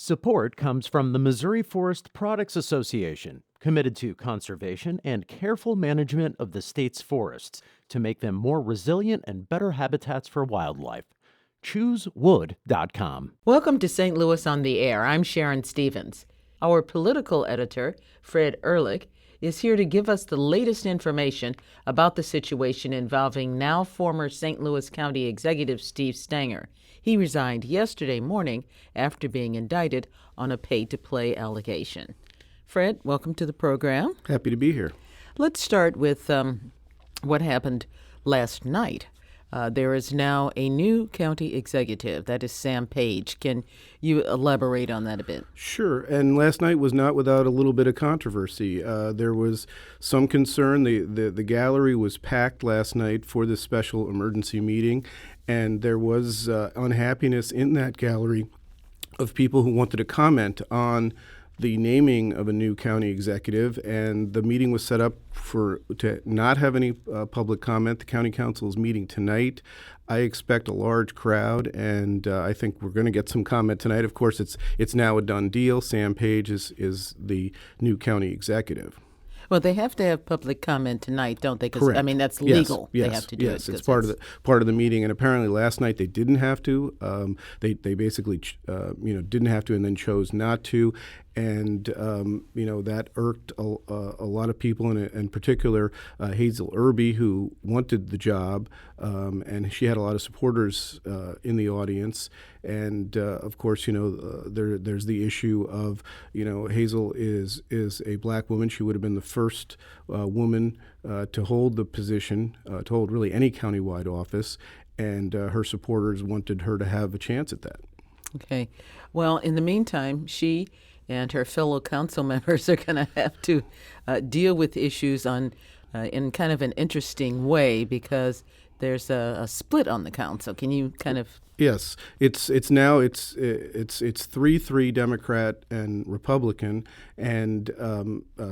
Support comes from the Missouri Forest Products Association, committed to conservation and careful management of the state's forests to make them more resilient and better habitats for wildlife. ChooseWood.com. Welcome to St. Louis on the Air. I'm Sharon Stevens. Our political editor, Fred Ehrlich, is here to give us the latest information about the situation involving now former St. Louis County Executive Steve Stenger. He resigned yesterday morning after being indicted on a pay-to-play allegation. Fred, welcome to the program. Happy to be here. Let's start with what happened last night. There is now a new county executive. That is Sam Page. Can you elaborate on that a bit? Sure. And last night was not without a little bit of controversy. There was some concern. The gallery was packed last night for this special emergency meeting, and there was unhappiness in that gallery of people who wanted to comment on the naming of a new county executive, and the meeting was set up to not have any public comment. The county council is meeting tonight. I expect a large crowd, and I think we're going to get some comment tonight. Of course, it's now a done deal. Sam Page is the new county executive. Well, they have to have public comment tonight, don't they? 'Cause, Correct. I mean, that's legal. Yes, they have to do yes, it. it's part of the meeting. And apparently, last night they didn't have to. They basically didn't have to, and then chose not to. And that irked a lot of people, and in particular Hazel Irby, who wanted the job, and she had a lot of supporters in the audience. And of course, there's the issue of Hazel is a black woman. She would have been the first woman to hold the position, to hold really any countywide office, and her supporters wanted her to have a chance at that. Okay. Well, in the meantime, she and her fellow council members are going to have to deal with issues in kind of an interesting way, because there's a split on the council. Can you kind of? Yes, it's 3-3 Democrat and Republican, and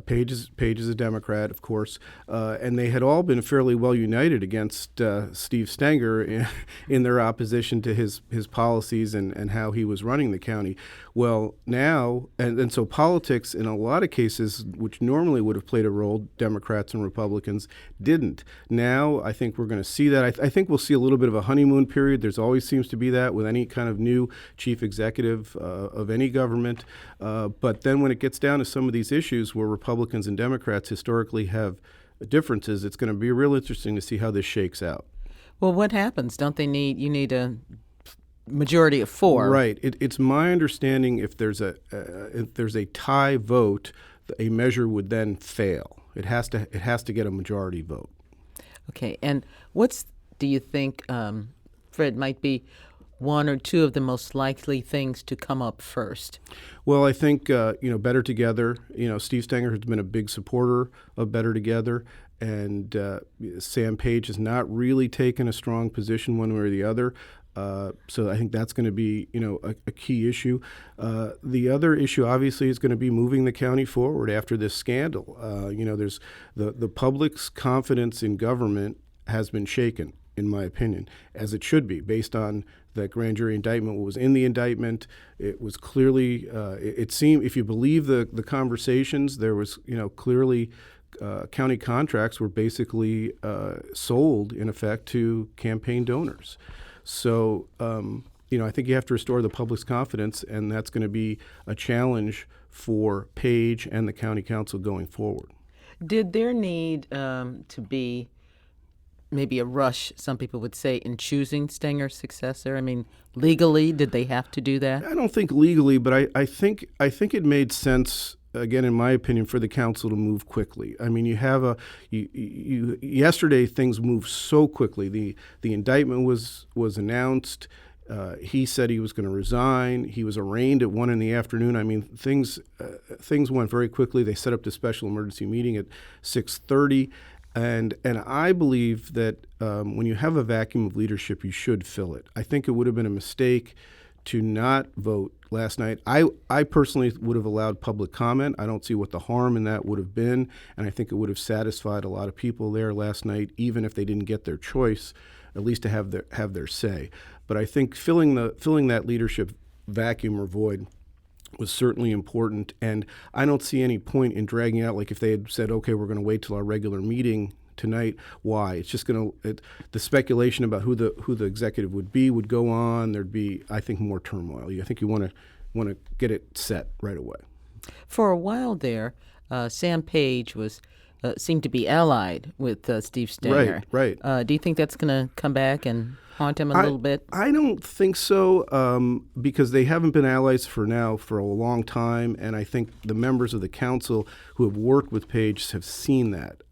Page is a Democrat, of course, and they had all been fairly well united against Steve Stenger in their opposition to his policies and how he was running the county. Well, now, and so politics in a lot of cases, which normally would have played a role, Democrats and Republicans didn't. Now, I think we're going to see that. I think we'll see a little bit of a honeymoon period. There's always seems to be that with any kind of new chief executive of any government. But then when it gets down to some of these issues where Republicans and Democrats historically have differences, it's going to be real interesting to see how this shakes out. Well, what happens? You need a majority of 4. Right. It's my understanding if there's a tie vote, a measure would then fail. It has to get a majority vote. Okay. And do you think, Fred, might be one or two of the most likely things to come up first? Well, I think Better Together. Steve Stenger has been a big supporter of Better Together, and Sam Page has not really taken a strong position one way or the other. So I think that's going to be, a key issue. The other issue, obviously, is going to be moving the county forward after this scandal. There's the public's confidence in government has been shaken, in my opinion, as it should be, based on that grand jury indictment. What was in the indictment, it was clearly, it seemed, if you believe the conversations, there was, clearly county contracts were basically sold, in effect, to campaign donors. So, I think you have to restore the public's confidence, and that's going to be a challenge for Page and the county council going forward. Did there need to be maybe a rush, some people would say, in choosing Stenger's successor? I mean, legally, did they have to do that? I don't think legally, but I think it made sense, again, in my opinion, for the council to move quickly. I mean, yesterday things moved so quickly. The indictment was announced. He said he was going to resign. He was arraigned at 1 p.m. I mean, things went very quickly. They set up the special emergency meeting at 6:30. And I believe that when you have a vacuum of leadership, you should fill it. I think it would have been a mistake to not vote last night. I personally would have allowed public comment. I don't see what the harm in that would have been, and I think it would have satisfied a lot of people there last night, even if they didn't get their choice, at least to have their say. But I think filling that leadership vacuum or void was certainly important. And I don't see any point in dragging out, like if they had said, okay, we're going to wait till our regular meeting tonight. Why? It's just going to, the speculation about who the executive would be would go on. There'd be, I think, more turmoil. I think you want to get it set right away. For a while there, Sam Page was seemed to be allied with Steve Stenger. Right. Do you think that's going to come back and haunt him a little bit? I don't think so, because they haven't been allies for a long time, and I think the members of the council who have worked with Page have seen that.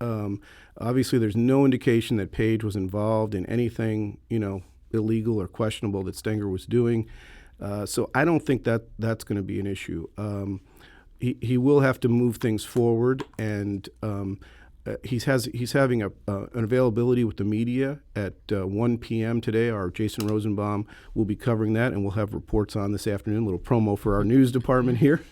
Obviously, there's no indication that Page was involved in anything, illegal or questionable that Stenger was doing. So I don't think that that's going to be an issue. He will have to move things forward, and he's having an availability with the media at 1 p.m. today. Our Jason Rosenbaum will be covering that, and we'll have reports on this afternoon. A little promo for our news department here.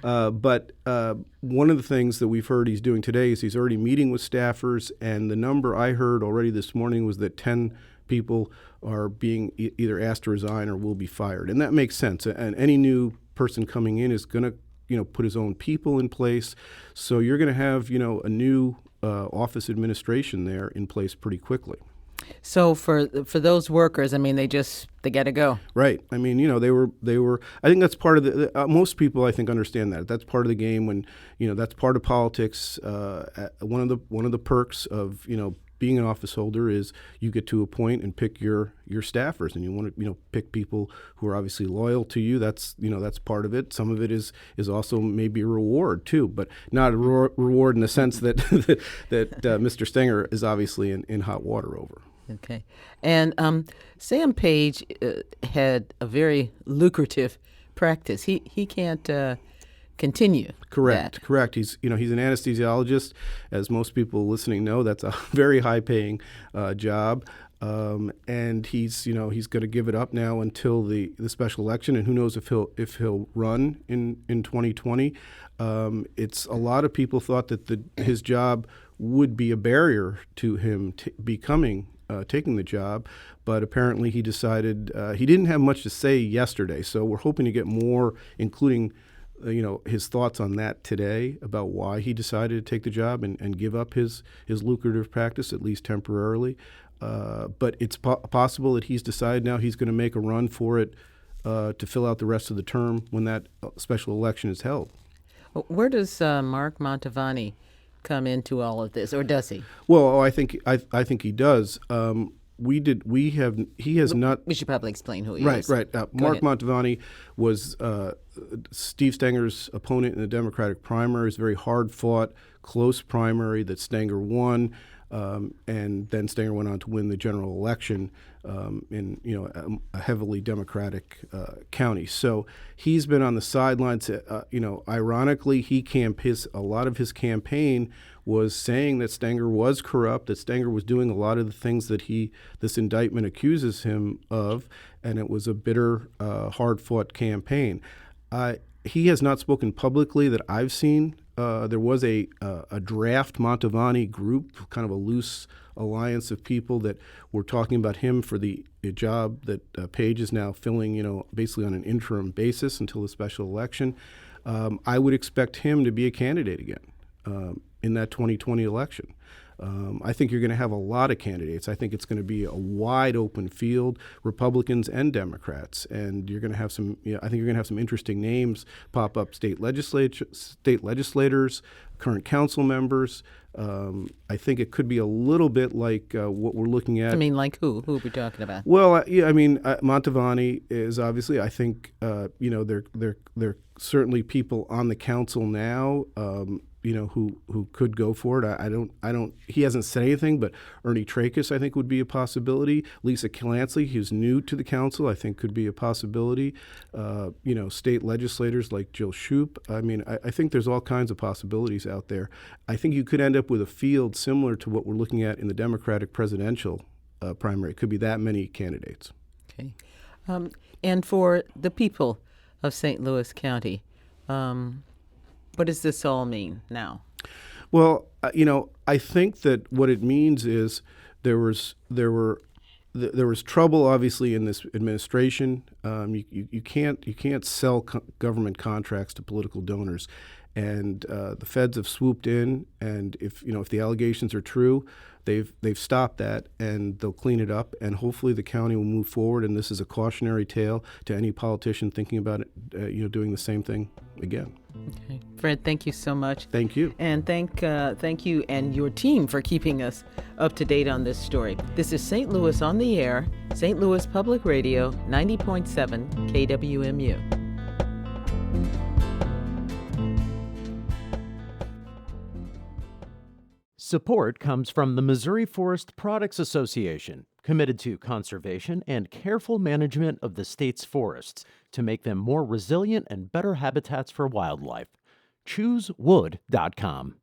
But one of the things that we've heard he's doing today is he's already meeting with staffers, and the number I heard already this morning was that 10 people are being either asked to resign or will be fired. And that makes sense. And any new person coming in is going to put his own people in place. So you're going to have, a new office administration there in place pretty quickly. So for those workers, I mean, they got to go. Right. I mean, they were. I think that's part of the. Most people, I think, understand that. That's part of the game. When that's part of politics. One of the perks of being an office holder is you get to appoint and pick your staffers, and you want to pick people who are obviously loyal to you. That's that's part of it. Some of it is also maybe a reward too, but not a reward in the sense that that Mr. Stenger is obviously in hot water over. Okay, and Sam Page had a very lucrative practice. He can't continue. Correct. He's an anesthesiologist, as most people listening know. That's a very high-paying job, and he's going to give it up now until the special election, and who knows if he'll run in 2020. It's a lot of people thought that his job would be a barrier to him taking the job, but apparently he decided he didn't have much to say yesterday. So we're hoping to get more, including his thoughts on that today about why he decided to take the job and give up his lucrative practice, at least temporarily. But it's possible that he's decided now he's going to make a run for it to fill out the rest of the term when that special election is held. Where does Mark Mantovani come into all of this, or does he? Well, I think he does. He has not. We should probably explain who he is. Right. Mark Mantovani was Steve Stenger's opponent in the Democratic primary. It was a very hard-fought, close primary that Stenger won, and then Stenger went on to win the general election in a heavily Democratic county. So he's been on the sidelines. Ironically, a lot of his campaign was saying that Stenger was corrupt, that Stenger was doing a lot of the things that this indictment accuses him of, and it was a bitter, hard-fought campaign. He has not spoken publicly that I've seen. There was a draft Mantovani group, kind of a loose alliance of people that were talking about him for the job that Page is now filling, basically on an interim basis until the special election. I would expect him to be a candidate again in that 2020 election. I think you're going to have a lot of candidates. I think it's going to be a wide open field, Republicans and Democrats, and you're going to have some. I think you're going to have some interesting names pop up: state legislators, current council members. I think it could be a little bit like what we're looking at. I mean, like who? Who are we talking about? Well, Mantovani is obviously. I think they're certainly people on the council now. Who could go for it. I don't. He hasn't said anything, but Ernie Trachis, I think, would be a possibility. Lisa Clancy, who's new to the council, I think could be a possibility. State legislators like Jill Shoup. I mean, I think there's all kinds of possibilities out there. I think you could end up with a field similar to what we're looking at in the Democratic presidential primary. It could be that many candidates. Okay. And for the people of St. Louis County, what does this all mean now? Well, I think that what it means is there were there was trouble, obviously, in this administration. You can't sell government contracts to political donors, and the feds have swooped in. And if the allegations are true, they've stopped that, and they'll clean it up. And hopefully, the county will move forward. And this is a cautionary tale to any politician thinking about it, doing the same thing again. Okay. Fred, thank you so much. Thank you. And thank you and your team for keeping us up to date on this story. This is St. Louis on the Air, St. Louis Public Radio, 90.7 KWMU. Support comes from the Missouri Forest Products Association, committed to conservation and careful management of the state's forests to make them more resilient and better habitats for wildlife. ChooseWood.com.